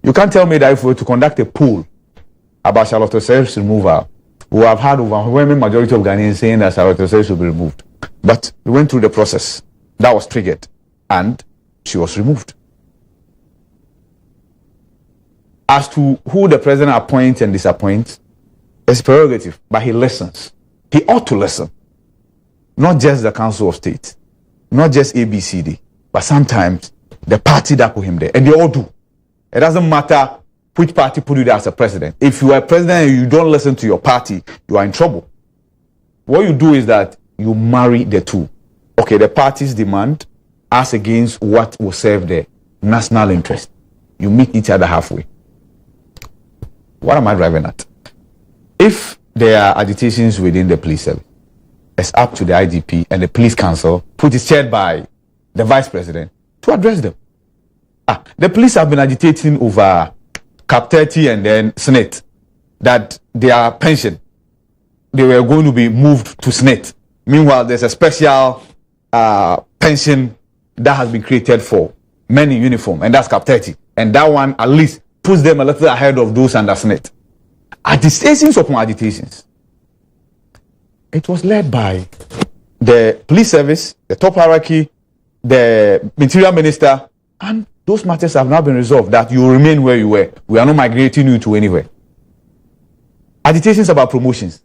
You can't tell me that if we were to conduct a poll about Charlotte Osei's removal, we have had overwhelming majority of Ghanaians saying that Charlotte Osei should be removed. But we went through the process. That was triggered. And she was removed. As to who the president appoints and disappoints, it's prerogative, but he listens. He ought to listen. Not just the Council of State, not just ABCD, but sometimes the party that put him there. And they all do. It doesn't matter which party put you there as a president. If you are a president and you don't listen to your party, you are in trouble. What you do is that you marry the two. Okay, the party's demand as against what will serve the national interest. You meet each other halfway. What am I driving at? If there are agitations within the police service, it's up to the IGP and the police council, which is chaired by the vice president, to address them. The police have been agitating over Cap 30 and then Senate, that their pension, they were going to be moved to Senate. Meanwhile, there's a special pension that has been created for men in uniform, and that's Cap 30. And that one at least puts them a little ahead of those under Senate. Agitations upon agitations. It was led by the police service, the top hierarchy, the interior minister, and those matters have now been resolved, that you remain where you were. We are not migrating you to anywhere. Agitations about promotions.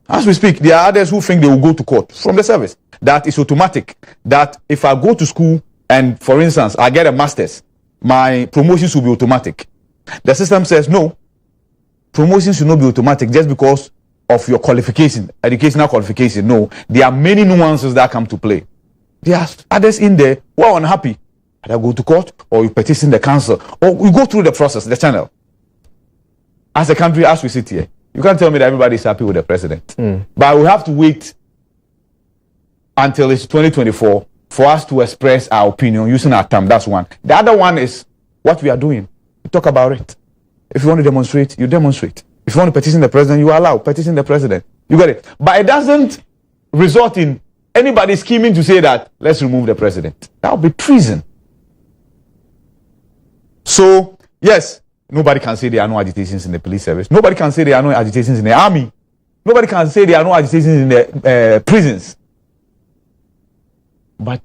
As we speak, there are others who think they will go to court from the service. That is automatic. That if I go to school and, for instance, I get a master's, my promotions will be automatic. The system says no. Promotions should not be automatic just because of your qualification, educational qualification. No, there are many nuances that come to play. There are others in there who are unhappy. Either go to court, or you petition the council, or you go through the process, the channel. As a country, as we sit here, you can't tell me that everybody is happy with the president. But we have to wait until it's 2024 for us to express our opinion using our term. That's one. The other one is what we are doing. We talk about it. If you want to demonstrate, you demonstrate. If you want to petition the president, you allow. Petition the president. You get it. But it doesn't result in anybody scheming to say that let's remove the president. That would be treason. So, yes, nobody can say there are no agitations in the police service. Nobody can say there are no agitations in the army. Nobody can say there are no agitations in the prisons. But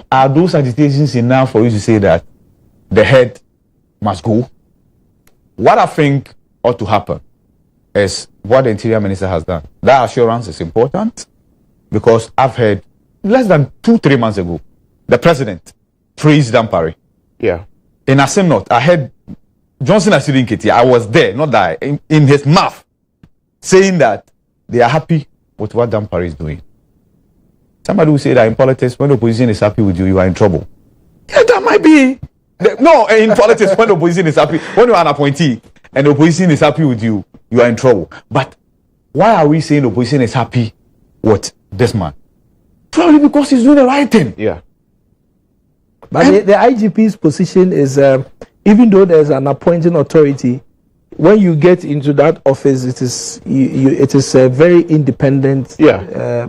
are those agitations enough for you to say that the head must go? What I think ought to happen is what the Interior Minister has done. That assurance is important, because I've heard less than 2-3 months ago, the president praised Dampare. Yeah. In Asim North, I heard Johnson Asiri Nketi, I was there, not that, in his mouth, saying that they are happy with what Dampare is doing. Somebody will say that in politics, when the opposition is happy with you, you are in trouble. Yeah, that might be No, in politics, when the opposition is happy, when you are an appointee and the opposition is happy with you, you are in trouble. But why are we saying the opposition is happy with this man? Probably because he's doing the right thing. Yeah. But the IGP's position is, even though there's an appointing authority, when you get into that office, it is a very independent. Yeah.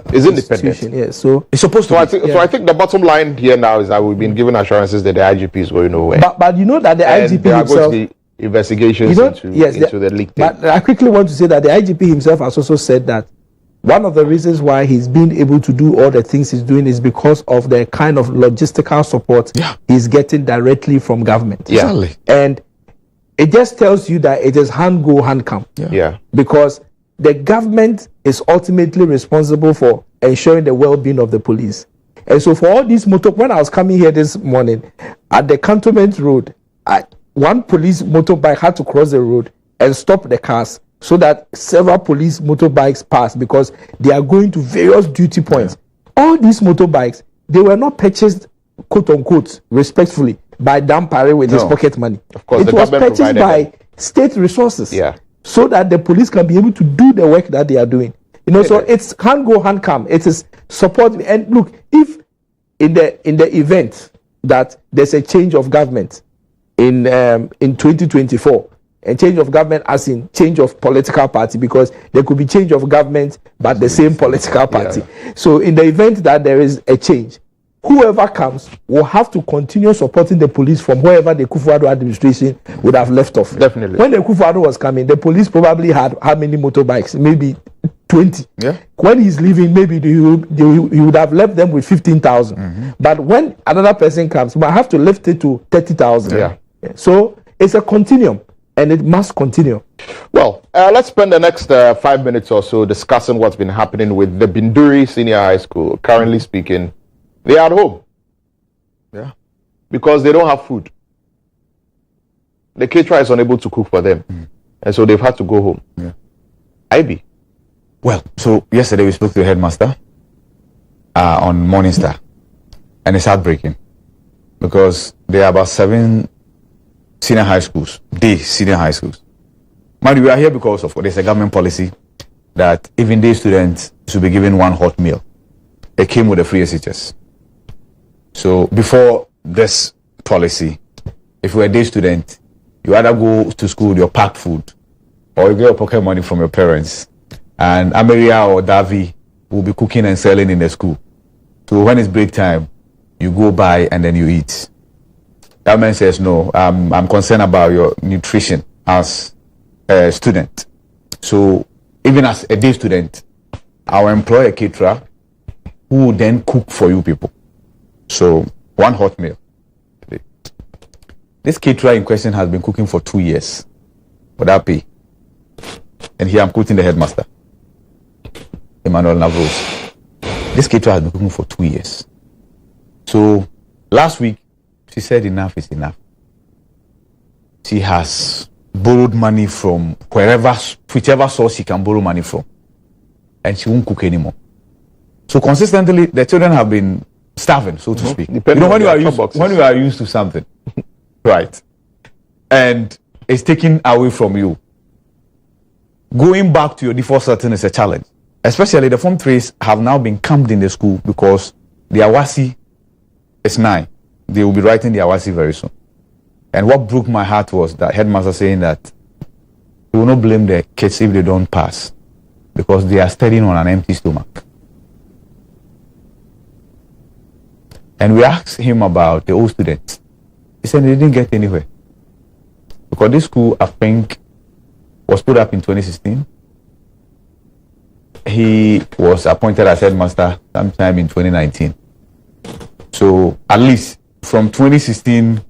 It's independent. Yeah. So it's supposed to. So I think the bottom line here now is that we've been given assurances that the IGP is going nowhere. But you know that the IGP there himself. Are going to be investigations into the leak. But I quickly want to say that the IGP himself has also said that one of the reasons why he's been able to do all the things he's doing is because of the kind of logistical support he's getting directly from government. Yeah. Exactly. And it just tells you that it is hand go, hand come. Yeah. Because the government is ultimately responsible for ensuring the well-being of the police. And so for all these when I was coming here this morning, at the Cantonment Road, one police motorbike had to cross the road and stop the cars so that several police motorbikes pass because they are going to various duty points. Yeah. All these motorbikes, they were not purchased, quote unquote, respectfully, by Dampare with his pocket money. Of course, it was purchased by state resources. Yeah. So that the police can be able to do the work that they are doing. You know, so it's hand go, hand come. It is support. And look, if in the event that there's a change of government in 2024, and change of government as in change of political party, because there could be change of government but the same political party. Yeah. So in the event that there is a change, whoever comes will have to continue supporting the police from wherever the Kufuor administration would have left off. Definitely. When the Kufuor was coming, the police probably had how many motorbikes? Maybe 20. Yeah. When he's leaving, maybe he would have left them with 15,000. Mm-hmm. But when another person comes, we might have to lift it to 30,000. Yeah. So it's a continuum. And it must continue. Well, let's spend the next 5 minutes or so discussing what's been happening with the Binduri Senior High School. Currently speaking, they are at home. Yeah. Because they don't have food. The caterer is unable to cook for them. And so they've had to go home. Yeah. IB. Well, so yesterday we spoke to the headmaster on Morning Star. And it's heartbreaking. Because there are about 7 senior high schools, senior high schools. Mind, we are here because of there's a government policy that even day students should be given one hot meal. It came with a free SHS. So before this policy, if you were a day student, you either go to school with your packed food or you get your pocket money from your parents. And Ameria or Davi will be cooking and selling in the school. So when it's break time, you go buy and then you eat. Government says, no, I'm concerned about your nutrition as a student. So even as a day student, I'll employ a caterer who will then cook for you people. So one hot meal. This caterer in question has been cooking for 2 years without pay. And here I'm quoting the headmaster, Emmanuel Navros. This caterer has been cooking for 2 years. So last week, she said enough is enough. She has borrowed money from whichever source she can borrow money from. And she won't cook anymore. So consistently, the children have been starving, so to speak. You know, when you are used to something, right, and it's taken away from you, going back to your default setting is a challenge. Especially the Form 3s have now been camped in the school because the Awasi is 9. They will be writing the Awasi very soon. And what broke my heart was that headmaster saying that he will not blame the kids if they don't pass because they are studying on an empty stomach. And we asked him about the old students. He said they didn't get anywhere. Because this school, I think, was put up in 2016. He was appointed as headmaster sometime in 2019. So at least from 2016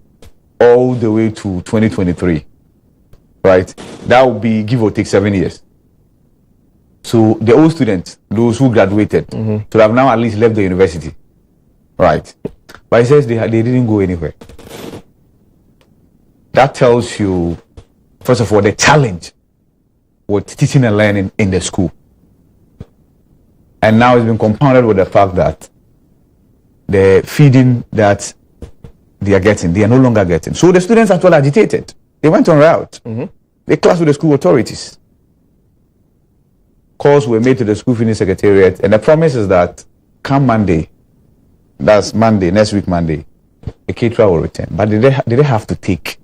all the way to 2023, right? That would be give or take 7 years. So the old students, those who graduated, should have now at least left the university, right? But he says they didn't go anywhere. That tells you, first of all, the challenge with teaching and learning in the school. And now it's been compounded with the fact that the feeding that they are no longer getting. So the students actually agitated. They went on route. They clashed with the school authorities. Calls were made to the school feeding secretariat, and the promise is that come Monday, that's Monday, next week Monday, the caterer will return. But did they have to take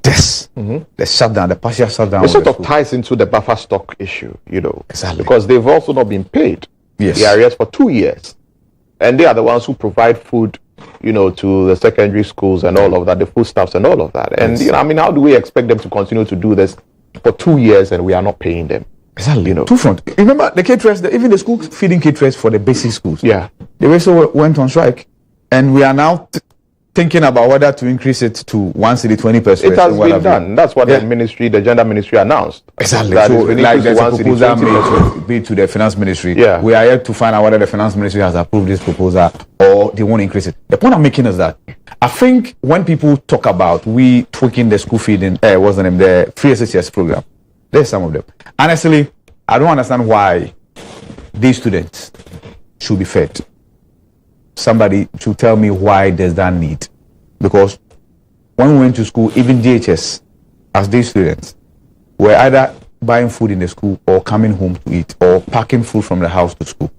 this? The shutdown, the partial shutdown. It sort of ties into the buffer stock issue, Exactly. because they've also not been paid. Yes. The arrears for 2 years. And they are the ones who provide food, to the secondary schools and all of that, the foodstuffs and all of that. And, how do we expect them to continue to do this for 2 years and we are not paying them? Exactly. Two front. Remember the caterers, even the school feeding caterers for the basic schools. Yeah. They also went on strike. And we are now thinking about whether to increase it to 1 city 20%. It has been done. That's what the gender ministry announced. Exactly. That So like there's a proposal to be to the finance ministry. Yeah. We are yet to find out whether the finance ministry has approved this proposal or they won't increase it. The point I'm making is that I think when people talk about we tweaking the school feeding, what's the name, the free SHS program, there's some of them. Honestly, I don't understand why these students should be fed. Somebody should tell me why there's that need. Because when we went to school, even DHS, as these students, were either buying food in the school or coming home to eat or packing food from the house to school.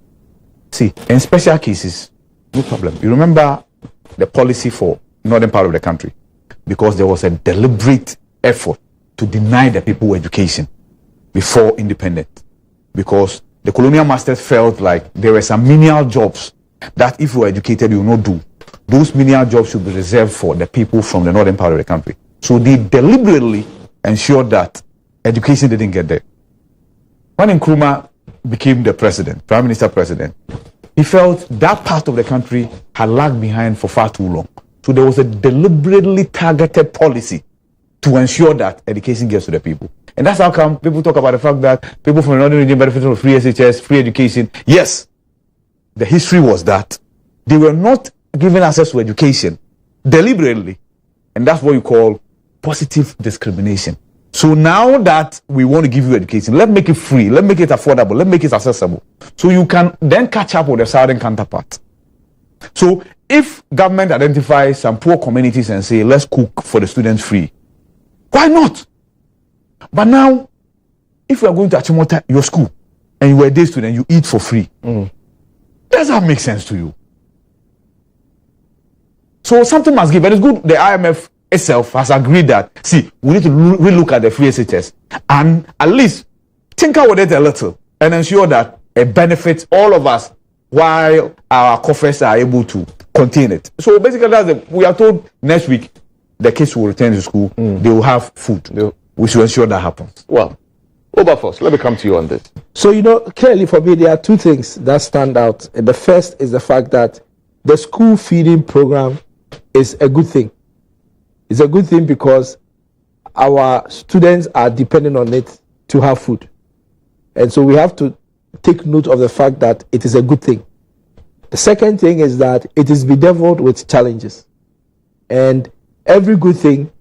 See, in special cases, no problem. You remember the policy for northern part of the country, because there was a deliberate effort to deny the people education before independence, because the colonial masters felt like there were some menial jobs that if you were educated you will not do. Those menial jobs should be reserved for the people from the northern part of the country. So they deliberately ensured that education didn't get there. When Nkrumah became the president, prime minister president, he felt that part of the country had lagged behind for far too long. So there was a deliberately targeted policy to ensure that education gets to the people. And that's how come people talk about the fact that people from the northern region benefit from free SHS, free education. Yes, the history was that they were not given access to education deliberately. And that's what you call positive discrimination. So now that we want to give you education, let's make it free, let's make it affordable, let's make it accessible. So you can then catch up with the southern counterpart. So if government identifies some poor communities and say, let's cook for the students free, why not? But now, if you are going to Achimota, your school, and you were a day student, you eat for free. Does that make sense to you? So something must give. And it's good the IMF itself has agreed that, see, we need to relook at the free SHS and at least tinker with it a little and ensure that it benefits all of us while our coffers are able to contain it. So basically, we are told next week the kids will return to school, they will have food. Yeah. We should ensure that happens. Well, Oberforce, let me come to you on this. So, clearly for me, there are two things that stand out. The first is the fact that the school feeding program is a good thing. It's a good thing because our students are dependent on it to have food. And so we have to take note of the fact that it is a good thing. The second thing is that it is bedeviled with challenges. And every good thing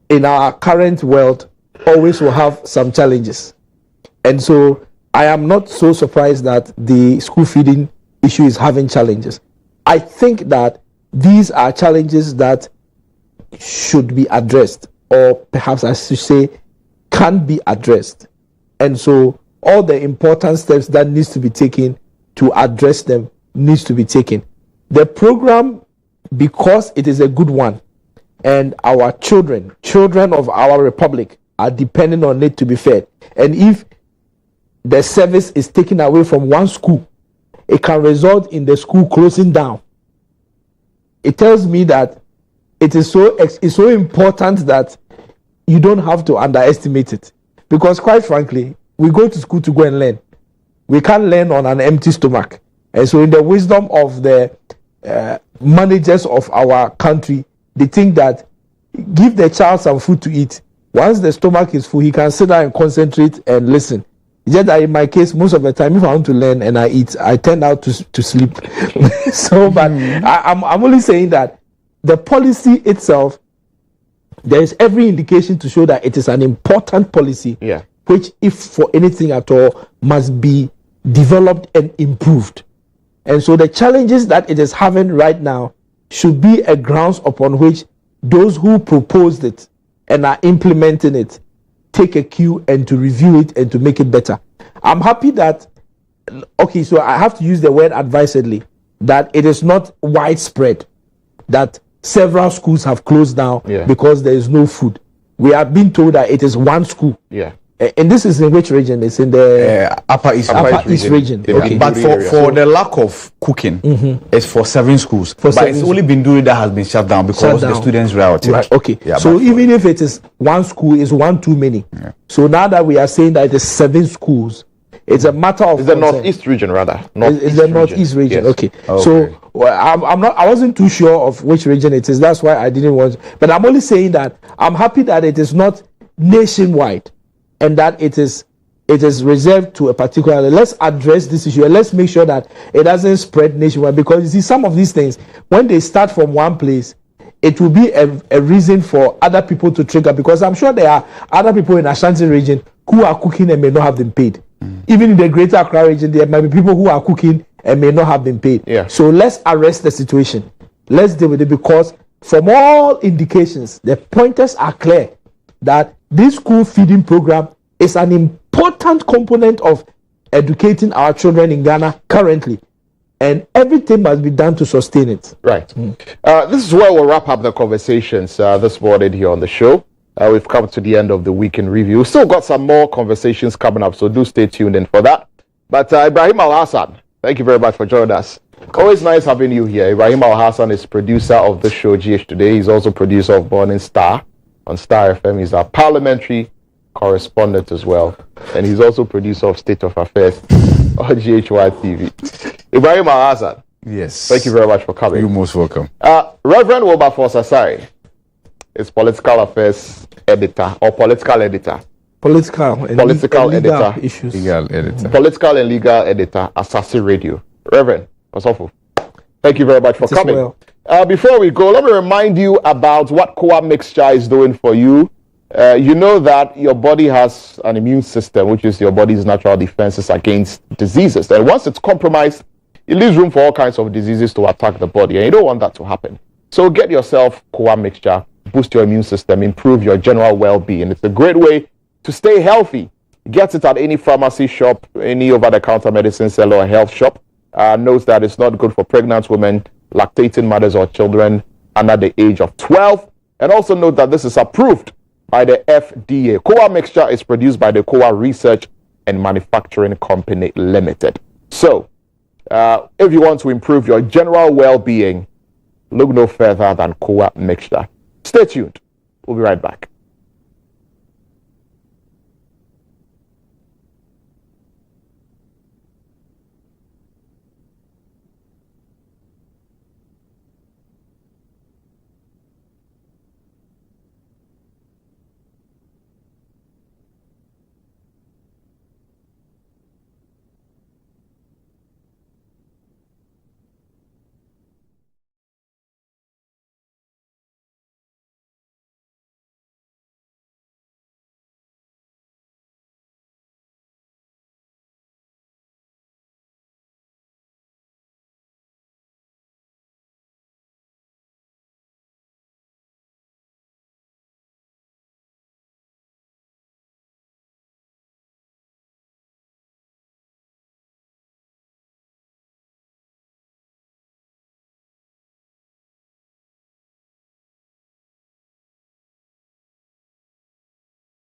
in our current world always will have some challenges. And so I am not so surprised that the school feeding issue is having challenges. I think that these are challenges that should be addressed, or perhaps I should say can be addressed. And so all the important steps that needs to be taken to address them needs to be taken. The program, because it is a good one, and our children of our republic are depending on it to be fed. And if the service is taken away from one school, it can result in the school closing down. It tells me that it's so important that you don't have to underestimate it. Because quite frankly, we go to school to go and learn. We can't learn on an empty stomach. And so in the wisdom of the managers of our country, they think that give the child some food to eat. Once the stomach is full, he can sit down and concentrate and listen. Just that in my case, most of the time, if I want to learn and I eat, I tend out to sleep. So, but I'm only saying that the policy itself, there is every indication to show that it is an important policy, which, if for anything at all, must be developed and improved. And so the challenges that it is having right now should be a grounds upon which those who proposed it and are implementing it take a cue and to review it and to make it better. I'm happy that, okay, so I have to use the word advisedly, that it is not widespread, that several schools have closed down because there is no food. We have been told that it is one school. Yeah. And this is in which region? It's in the Upper East region. Okay. But for the lack of cooking, it's for 7 schools. It's only been doing that has been shut down because the students routed. Right. Okay. Yeah, so even if it is one school, it's one too many. Yeah. So now that we are saying that it is 7 schools, it's a matter of. It's the northeast region, rather. It's the northeast region. Yes. Okay. So I'm not. I wasn't too sure of which region it is. That's why I didn't want. But I'm only saying that I'm happy that it is not nationwide, and that it is reserved to a particular. Let's address this issue and let's make sure that it doesn't spread nationwide. Because you see, some of these things, when they start from one place, it will be a reason for other people to trigger. Because I'm sure there are other people in Ashanti region who are cooking and may not have been paid. Even in the Greater Accra region, there might be people who are cooking and may not have been paid. Yeah. So let's arrest the situation. Let's deal with it, because from all indications, the pointers are clear that this school feeding program is an important component of educating our children in Ghana currently, and everything must be done to sustain it. Right. This is where we'll wrap up the conversations this morning here on the show. We've come to the end of the week in review. We've still got some more conversations coming up, so do stay tuned in for that. But Ibrahim Al-Hassan, thank you very much for joining us. Always nice having you here. Ibrahim Al-Hassan is producer of the show GHToday. He's also producer of Morning Star on Star FM. He's our parliamentary correspondent as well. And he's also producer of State of Affairs on GHOne TV. Ibrahim Al-Hassan. Yes. Thank you very much for coming. You're most welcome. Reverend Wilberforce Asare is political affairs editor or political editor. Political and editor. Issues. Legal editor. Political and legal editor, Asase Radio. Reverend Osofo, thank you very much for coming. Well. Before we go, let me remind you about what Koa Mixture is doing for you. You know that your body has an immune system, which is your body's natural defenses against diseases. And once it's compromised, it leaves room for all kinds of diseases to attack the body, and you don't want that to happen. So get yourself Koa Mixture, boost your immune system, improve your general well-being. It's a great way to stay healthy. Get it at any pharmacy shop, any over-the-counter medicine seller or health shop. Notes that it's not good for pregnant women, lactating mothers, or children under the age of 12. And also note that this is approved by the FDA. Koa Mixture is produced by the Koa Research and Manufacturing Company Limited. So, if you want to improve your general well-being, look no further than Koa Mixture. Stay tuned. We'll be right back.